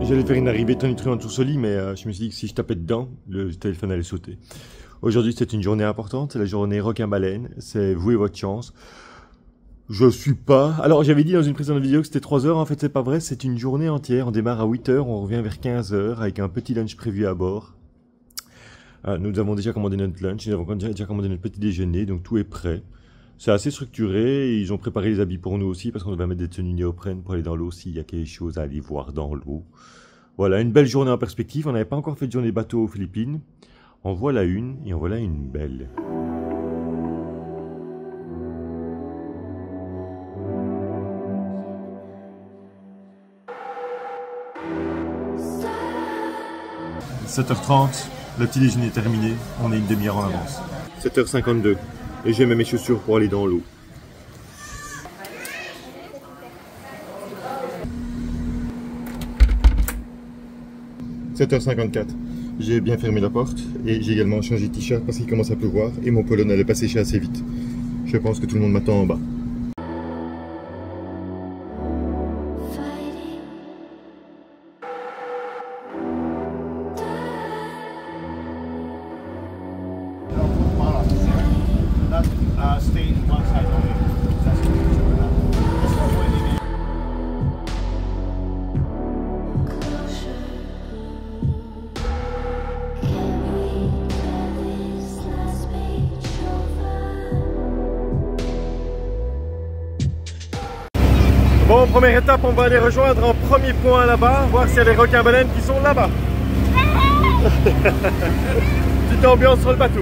J'allais faire une arrivée tonitruante sur ce lit, mais je me suis dit que si je tapais dedans, le téléphone allait sauter. Aujourd'hui, c'est une journée importante, c'est la journée requin-baleine, c'est vous et votre chance. Je suis pas... Alors, j'avais dit dans une précédente vidéo que c'était 3 heures, en fait, c'est pas vrai, c'est une journée entière. On démarre à 8 heures, on revient vers 15 heures, avec un petit lunch prévu à bord. Nous avons déjà commandé notre lunch, nous avons déjà commandé notre petit déjeuner, donc tout est prêt. C'est assez structuré, et ils ont préparé les habits pour nous aussi, parce qu'on va mettre des tenues néoprènes pour aller dans l'eau s'il y a quelque chose à aller voir dans l'eau. Voilà, une belle journée en perspective. On n'avait pas encore fait de journée bateau aux Philippines. En voilà une, et en voilà une belle. « 7h30, le petit déjeuner est terminé, on est une demi-heure en avance. 7h52, et j'ai mis mes chaussures pour aller dans l'eau. « 7h54, j'ai bien fermé la porte et j'ai également changé de t-shirt parce qu'il commence à pleuvoir et mon polo n'allait pas sécher assez vite. Je pense que tout le monde m'attend en bas. Bon, première étape, on va aller rejoindre en premier point là-bas, voir s'il y a des requins-baleines qui sont là-bas. Petite ambiance sur le bateau.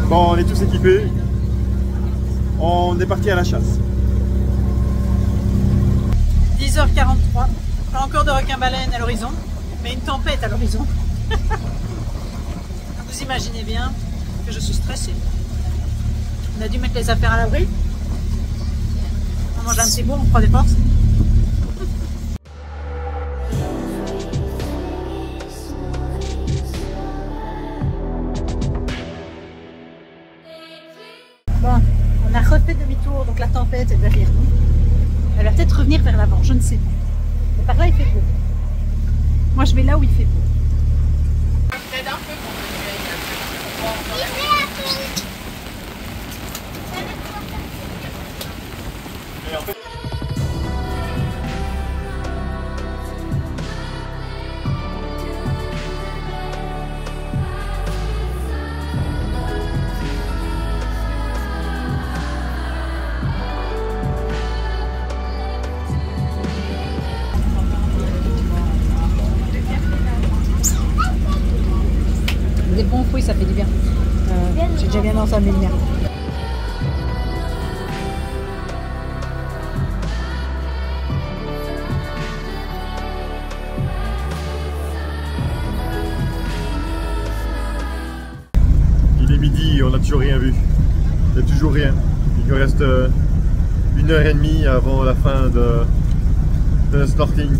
Bon, on est tous équipés, on est parti à la chasse. 10h43, pas encore de requin-baleine à l'horizon, mais une tempête à l'horizon. Vous imaginez bien que je suis stressée. On a dû mettre les affaires à l'abri. On mange un petit bout, on prend des forces. Bon, on a refait demi-tour, donc la tempête est derrière nous. Elle va peut-être revenir vers l'avant, je ne sais pas. Mais par là, il fait beau. Moi, je vais là où il fait beau. Peut-être un peu pour Des bons fruits, ça fait du bien. J'ai déjà bien entamé le mien. Il est midi et on n'a toujours rien vu. Il n'y a toujours rien. Il nous reste 1h30 avant la fin de notre snorkeling.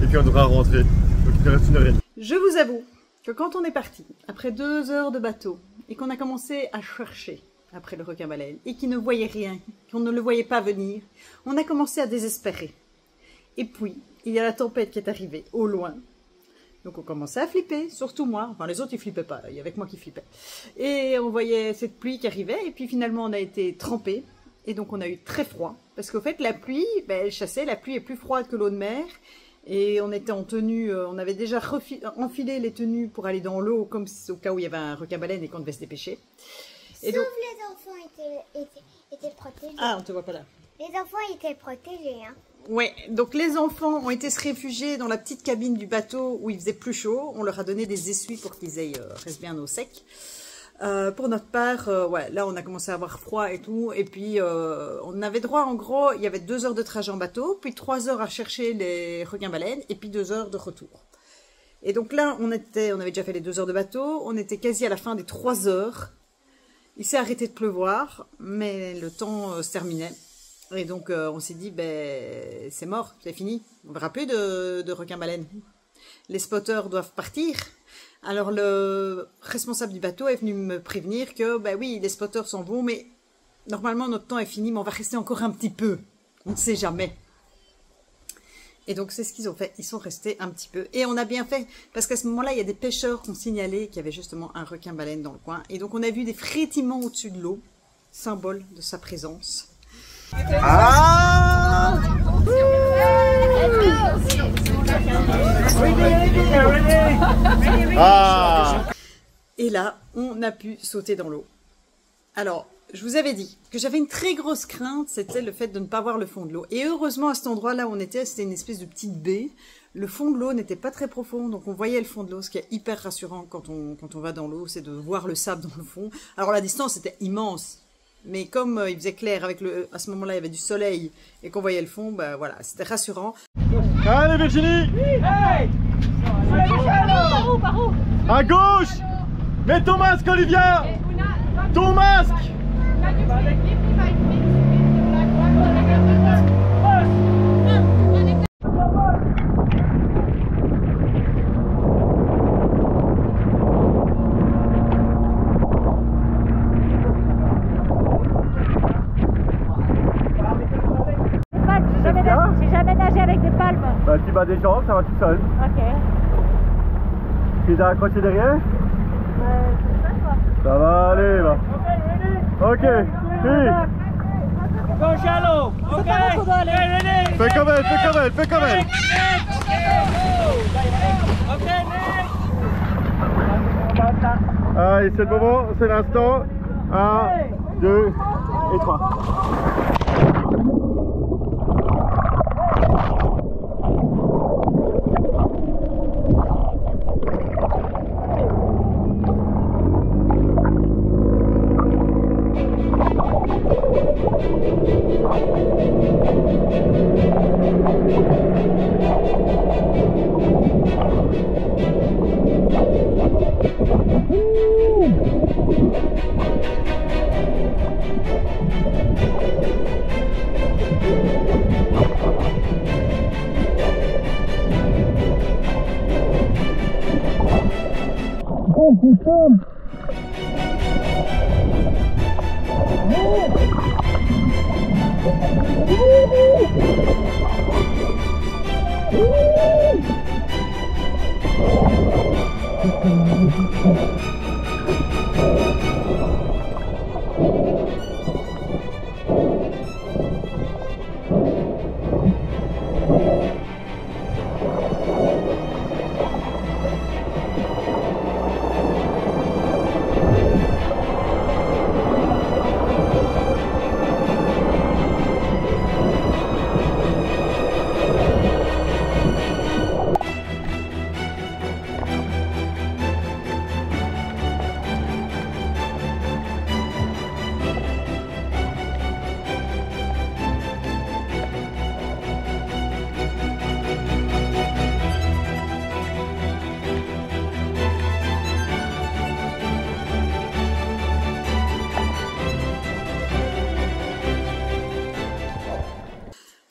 Et puis on devra rentrer. Donc il nous reste 1h30. Je vous avoue que quand on est parti, après 2 heures de bateau, et qu'on a commencé à chercher après le requin-baleine, et qu'il ne voyait rien, qu'on ne le voyait pas venir, on a commencé à désespérer. Et puis, il y a la tempête qui est arrivée, au loin. Donc on commençait à flipper, surtout moi. Enfin, les autres, ils flippaient pas, il y avait que moi qui flippais. Et on voyait cette pluie qui arrivait, et puis finalement, on a été trempés. Et donc, on a eu très froid. Parce qu'au fait, la pluie, elle chassait, la pluie est plus froide que l'eau de mer. Et on était en tenue, on avait déjà enfilé les tenues pour aller dans l'eau, comme au cas où il y avait un requin-baleine et qu'on devait se dépêcher. Et sauf donc... les enfants étaient protégés. Ah, on te voit pas là. Les enfants étaient protégés, hein. Ouais, donc les enfants ont été se réfugier dans la petite cabine du bateau où il faisait plus chaud. On leur a donné des essuies pour qu'ils restent bien au sec. Pour notre part, ouais, là on a commencé à avoir froid et tout, et puis on avait droit, en gros, il y avait 2 heures de trajet en bateau, puis 3 heures à chercher les requins-baleines, et puis 2 heures de retour. Et donc là, on avait déjà fait les 2 heures de bateau, on était quasi à la fin des 3 heures. Il s'est arrêté de pleuvoir, mais le temps se terminait. Et donc on s'est dit, ben c'est mort, c'est fini, on ne verra plus de requin-baleine. Les spotters doivent partir. Alors le responsable du bateau est venu me prévenir que, ben oui, les spotters s'en vont, mais normalement notre temps est fini, mais on va rester encore un petit peu. On ne sait jamais. Et donc c'est ce qu'ils ont fait, ils sont restés un petit peu. Et on a bien fait, parce qu'à ce moment-là, il y a des pêcheurs qui ont signalé qu'il y avait justement un requin-baleine dans le coin. Et donc on a vu des frétillements au-dessus de l'eau, symbole de sa présence. Ah! Ah! Et là, on a pu sauter dans l'eau. Alors, je vous avais dit que j'avais une très grosse crainte, c'était le fait de ne pas voir le fond de l'eau. Et heureusement, à cet endroit-là où on était, c'était une espèce de petite baie. Le fond de l'eau n'était pas très profond, donc on voyait le fond de l'eau, ce qui est hyper rassurant quand on va dans l'eau, c'est de voir le sable dans le fond. Alors la distance était immense, mais comme il faisait clair, à ce moment-là, il y avait du soleil et qu'on voyait le fond, ben voilà, c'était rassurant. Allez Virginie! Hey! Par où? À gauche! Mets ton masque, Olivia! Ton masque! J'ai jamais nagé avec des palmes. Bah, tu bats des jambes, ça va tout seul. Ok. Tu t'as accroché derrière? C'est ça quoi. Ça va aller, va. Ok, Go shallow. Ok. Ready. fais comme elle, fais comme elle, fais comme elle. Ok, next. Allez, c'est le moment, c'est l'instant. 1, 2 et 3.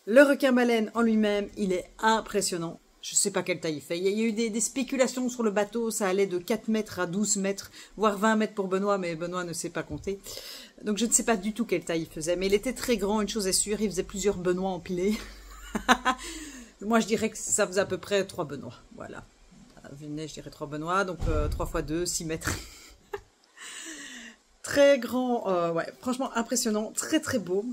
Le requin-baleine en lui-même, il est impressionnant. Je ne sais pas quelle taille il fait. Il y a eu des spéculations sur le bateau, ça allait de 4 mètres à 12 mètres, voire 20 mètres pour Benoît, mais Benoît ne sait pas compter. Donc je ne sais pas du tout quelle taille il faisait, mais il était très grand, une chose est sûre, il faisait plusieurs Benoît empilés. Moi je dirais que ça faisait à peu près 3 Benoît, voilà. Vu le nez, je dirais 3 Benoît, donc 3 x 2, 6 mètres. Très grand, ouais, franchement impressionnant, très très beau.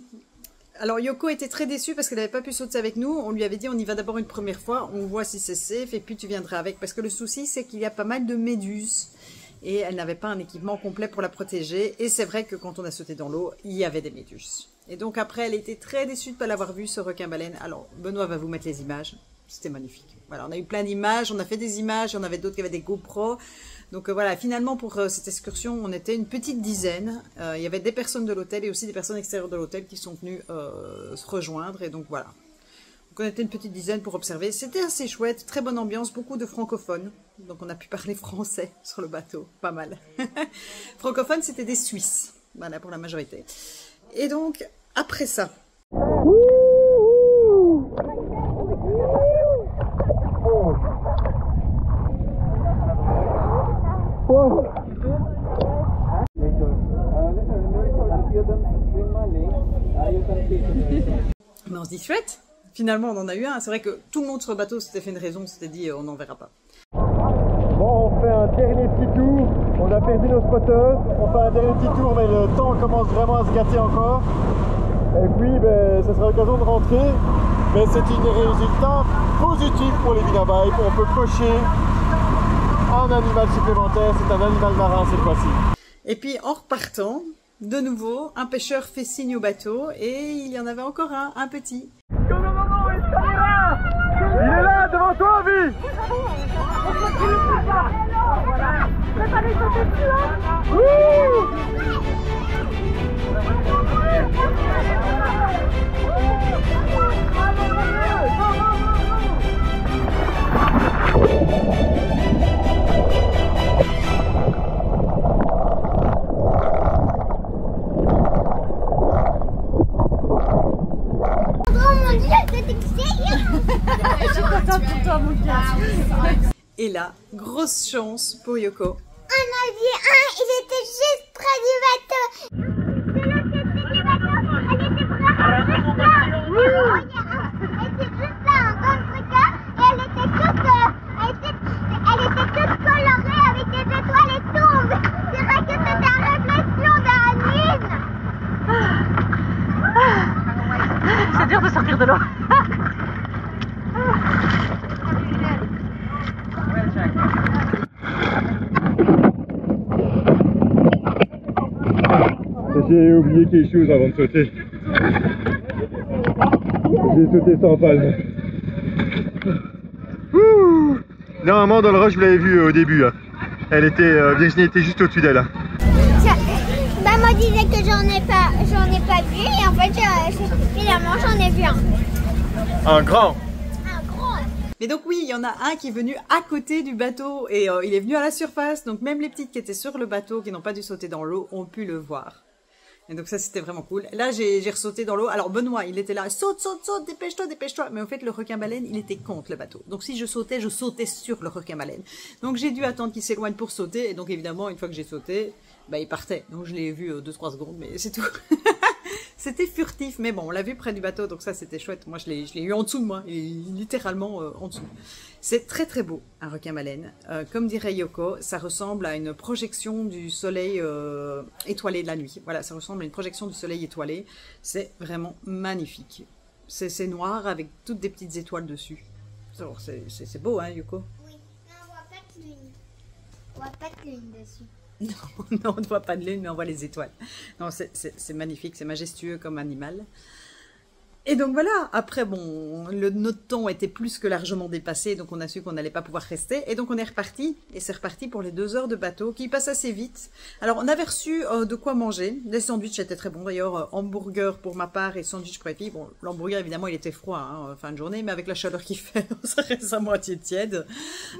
Alors Yoko était très déçue parce qu'elle n'avait pas pu sauter avec nous. On lui avait dit on y va d'abord une première fois, on voit si c'est safe et puis tu viendras avec. Parce que le souci c'est qu'il y a pas mal de méduses et elle n'avait pas un équipement complet pour la protéger. Et c'est vrai que quand on a sauté dans l'eau, il y avait des méduses. Et donc après elle était très déçue de ne pas l'avoir vu ce requin-baleine. Alors Benoît va vous mettre les images, c'était magnifique. Voilà, on a eu plein d'images, on a fait des images, il y en avait d'autres qui avaient des GoPro. Donc voilà, finalement pour cette excursion, on était une petite dizaine. Il y avait des personnes de l'hôtel et aussi des personnes extérieures de l'hôtel qui sont venues se rejoindre. Et donc voilà, Donc on était une petite dizaine pour observer. C'était assez chouette, très bonne ambiance, beaucoup de francophones. Donc on a pu parler français sur le bateau, pas mal. Francophones, c'était des Suisses, voilà, pour la majorité. Et donc, après ça... Mais on se dit chouette, finalement on en a eu un. C'est vrai que tout le monde sur le bateau s'était fait une raison, s'était dit on n'en verra pas. Bon, on fait un dernier petit tour. On a perdu nos spotters. On fait un dernier petit tour, mais le temps commence vraiment à se gâter encore. Et puis, ben, ça sera l'occasion de rentrer. Mais c'est un résultat positif pour les Binabaï. On peut cocher un animal supplémentaire. C'est un animal marin cette fois-ci. Et puis en repartant, de nouveau, un pêcheur fait signe au bateau et il y en avait encore un petit. Non, Il est là, devant toi, Vi. préparez sauter dessus, hein. Et là, grosse chance pour Yoko. On a vu un, il était juste près du bateau. C'est là qui était du bateau. Elle était vraiment juste là. Elle était juste là, en contre-cœur. Et elle était toute colorée avec des étoiles et tout. C'est vrai que c'était la réflexion d'un lune. C'est dur de sortir de l'eau. J'ai oublié quelque chose avant de sauter. J'ai sauté sans palme. Normalement dans le rush, vous l'avez vu au début. Hein. Virginie était juste au-dessus d'elle. Maman disait que j'en ai pas vu et en fait finalement j'en ai vu un. Un grand. Un gros. Mais donc oui, il y en a un qui est venu à côté du bateau et il est venu à la surface. Donc même les petites qui étaient sur le bateau, qui n'ont pas dû sauter dans l'eau, ont pu le voir. Et donc ça c'était vraiment cool. Là j'ai ressauté dans l'eau. Alors Benoît il était là, saute, dépêche-toi, dépêche-toi. Mais en fait le requin-baleine il était contre le bateau. Donc si je sautais sur le requin-baleine. Donc j'ai dû attendre qu'il s'éloigne pour sauter. Et donc évidemment une fois que j'ai sauté, bah il partait. Donc je l'ai vu 2-3 secondes mais c'est tout. C'était furtif, mais bon, on l'a vu près du bateau, donc ça c'était chouette. Moi je l'ai eu en dessous de moi, littéralement en dessous. C'est très très beau, un requin-baleine. Comme dirait Yoko, ça ressemble à une projection du soleil étoilé de la nuit. Voilà, ça ressemble à une projection du soleil étoilé. C'est vraiment magnifique. C'est noir avec toutes des petites étoiles dessus. C'est beau, hein Yoko? Oui, mais on voit pas de lune. On voit pas de lune dessus. Non, on ne voit pas de lune, mais on voit les étoiles. Non, c'est magnifique, c'est majestueux comme animal. Et donc voilà, après, bon, notre temps était plus que largement dépassé, donc on a su qu'on n'allait pas pouvoir rester. Et donc on est reparti, et c'est reparti pour les 2 heures de bateau, qui passent assez vite. Alors on avait reçu de quoi manger. Les sandwichs étaient très bons, d'ailleurs, hamburger pour ma part et sandwich pour les filles. Bon, l'hamburger, évidemment, il était froid, hein, fin de journée, mais avec la chaleur qu'il fait, ça reste à moitié tiède.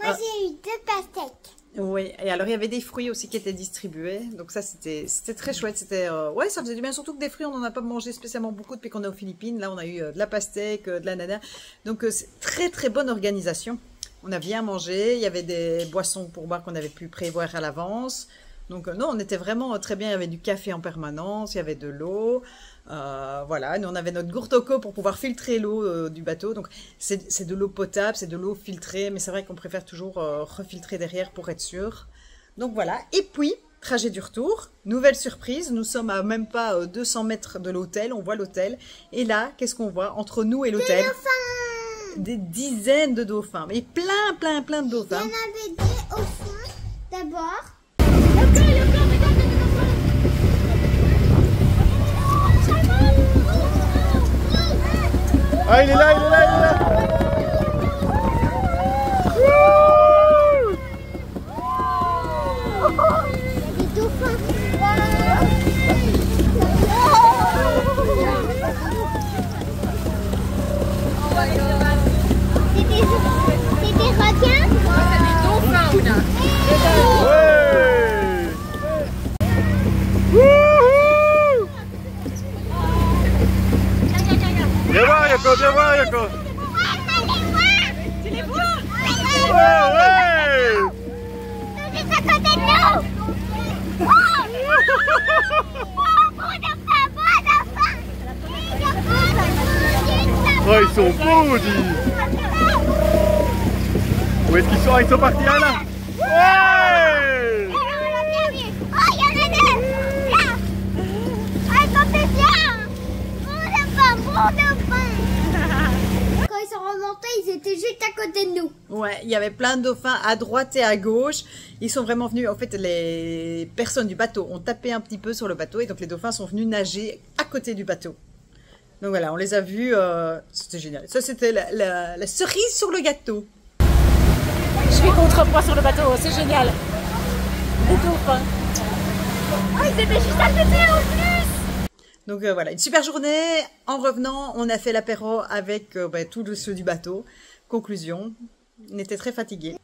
Moi j'ai eu 2 pastèques. Oui, et alors il y avait des fruits aussi qui étaient distribués, donc ça c'était très chouette, ouais, ça faisait du bien, surtout que des fruits on n'en a pas mangé spécialement beaucoup depuis qu'on est aux Philippines. Là on a eu de la pastèque, de l'ananas, donc c'est très très bonne organisation. On a bien mangé, il y avait des boissons pour boire qu'on avait pu prévoir à l'avance, donc non, on était vraiment très bien, il y avait du café en permanence, il y avait de l'eau. Voilà, nous on avait notre gourde au pour pouvoir filtrer l'eau du bateau, donc c'est de l'eau potable, c'est de l'eau filtrée, mais c'est vrai qu'on préfère toujours refiltrer derrière pour être sûr. Donc voilà, et puis, trajet du retour, nouvelle surprise, nous sommes à même pas 200 mètres de l'hôtel, on voit l'hôtel, et là, qu'est-ce qu'on voit entre nous et l'hôtel? Des dizaines de dauphins, mais plein de dauphins. Il y en avait 2 au fond, d'abord. Ah, il est là, il est là, il est là. Des dauphins. C'est des requins? C'est des dauphins, Ouna. Ouais. Wouhou. Viens voir, Yoko, viens voir, Yoko. Tu les vois? Ouais, ouais. Juste à côté de nous! Oh, ils sont beaux, dis. Où est-ce qu'ils sont? Ils sont partis là, là. Ouais. Oh, il y en a deux! Là! Ah, quand c'est bien! Bon dauphin! Quand ils sont remontés, ils étaient juste à côté de nous. Ouais, il y avait plein de dauphins à droite et à gauche. Ils sont vraiment venus, en fait, les personnes du bateau ont tapé un petit peu sur le bateau et donc les dauphins sont venus nager à côté du bateau. Donc voilà, on les a vus, c'était génial. Ça, c'était la cerise sur le gâteau. Je fais contrepoids sur le bateau, c'est génial. Les dauphins. Oh, ils étaient juste à côté en plus! Donc voilà, une super journée. En revenant, on a fait l'apéro avec tous ceux du bateau. Conclusion, on était très fatigués.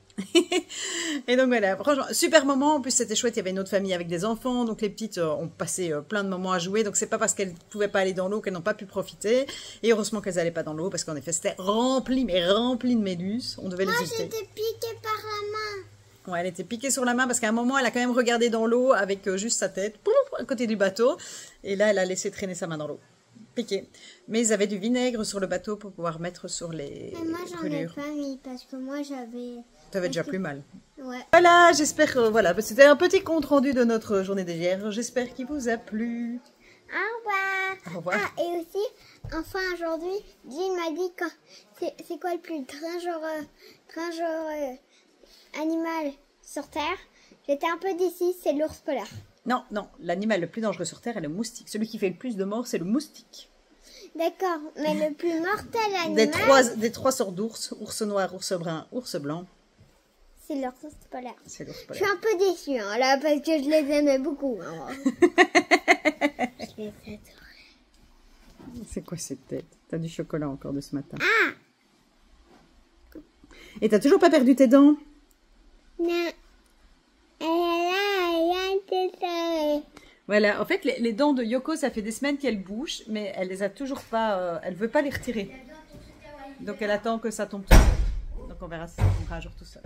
Et donc voilà, franchement, super moment. En plus, c'était chouette. Il y avait une autre famille avec des enfants. Donc les petites ont passé plein de moments à jouer. Donc c'est pas parce qu'elles pouvaient pas aller dans l'eau qu'elles n'ont pas pu profiter. Et heureusement qu'elles allaient pas dans l'eau parce qu'en effet, c'était rempli, mais rempli de méduses. On devait Moi, les éviter. j'étais piquée par la main. Ouais, elle était piquée sur la main parce qu'à un moment, elle a quand même regardé dans l'eau avec juste sa tête, pouf, à côté du bateau. Et là, elle a laissé traîner sa main dans l'eau. Piquée. Mais ils avaient du vinaigre sur le bateau pour pouvoir mettre sur les Mais moi, j'en ai brûlures. pas mis parce que moi, j'avais... T'avais déjà plus mal. Ouais. Voilà, j'espère, voilà, c'était un petit compte rendu de notre journée d'hier. J'espère qu'il vous a plu. Au revoir. Au revoir. Ah, et aussi, enfin, aujourd'hui, Jean m'a dit quand... C'est quoi le plus dangereux animal sur Terre? J'étais un peu déçue, c'est l'ours polaire. Non, non, l'animal le plus dangereux sur Terre est le moustique. Celui qui fait le plus de morts, c'est le moustique. D'accord, mais le plus mortel animal... Des trois sortes d'ours, ours noir, ours brun, ours blanc, C'est l'ours polaire. c'est l'ours Je suis polaire. un peu déçue, hein, là, parce que je les aimais beaucoup. Hein. Je les adorais. C'est quoi cette tête? T'as du chocolat encore de ce matin. Ah! Et t'as toujours pas perdu tes dents? Non. Elle est là, elle est là. Voilà, en fait, les dents de Yoko, ça fait des semaines qu'elles bougent, mais elle les a toujours pas, elle veut pas les retirer. Donc elle attend que ça tombe tout seul. Donc on verra si ça tombera un jour tout seul.